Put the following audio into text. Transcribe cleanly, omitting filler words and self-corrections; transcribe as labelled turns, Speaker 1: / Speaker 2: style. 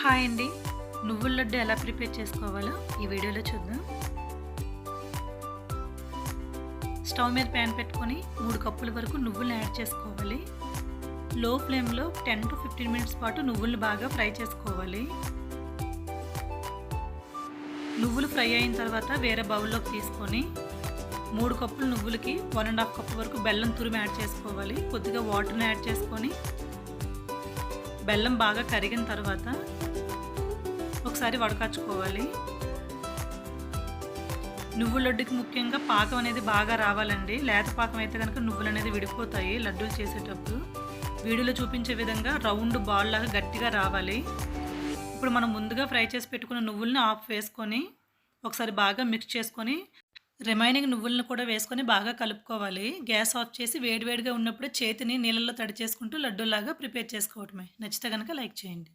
Speaker 1: Hi అండి. నువ్వుల లడ్డు ఎలా ప్రిపేర్ చేసుకోవాలో ఈ వీడియోలో చూద్దాం. స్టవ్ మీద ప్యాన్ పెట్టుకొని 3 కప్పుల వరకు నువ్వులను యాడ్ చేసుకోవాలి. లో ఫ్లేమ్లో 10 to 15 మినిట్స్ పాటు నువ్వులను బాగా ఫ్రై చేసుకోవాలి. నువ్వులు ఫ్రై అయిన తర్వాత వేరే బౌల్లోకి తీసుకొని 3 కప్పుల నువ్వులకి 1.5 కప్పు వరకు బెల్లం తురిమి యాడ్ చేసుకోవాలి. కొద్దిగా వాటర్ని యాడ్ చేసుకొని బెల్లం బాగా కరిగిన తర్వాత ఒకసారి వడకచ్చుకోవాలి. నువ్వుల లడ్డుకి ముఖ్యంగా పాకం అనేది బాగా రావాలండి. లేత పాకం అయితే కనుక నువ్వులు అనేది విడిపోతాయి లడ్డూలు చేసేటప్పుడు. వీడియోలో చూపించే విధంగా రౌండ్ బాల్ లాగా గట్టిగా రావాలి. ఇప్పుడు మనం ముందుగా ఫ్రై చేసి పెట్టుకున్న నువ్వుల్ని ఆఫ్ వేసుకొని ఒకసారి బాగా మిక్స్ చేసుకొని రిమైనింగ్ నువ్వులను కూడా వేసుకొని బాగా కలుపుకోవాలి. గ్యాస్ ఆఫ్ చేసి వేడివేడిగా ఉన్నప్పుడే చేతిని నీళ్ళల్లో తడి చేసుకుంటూ లడ్డూలాగా ప్రిపేర్ చేసుకోవటమే. నచ్చితే కనుక లైక్ చేయండి.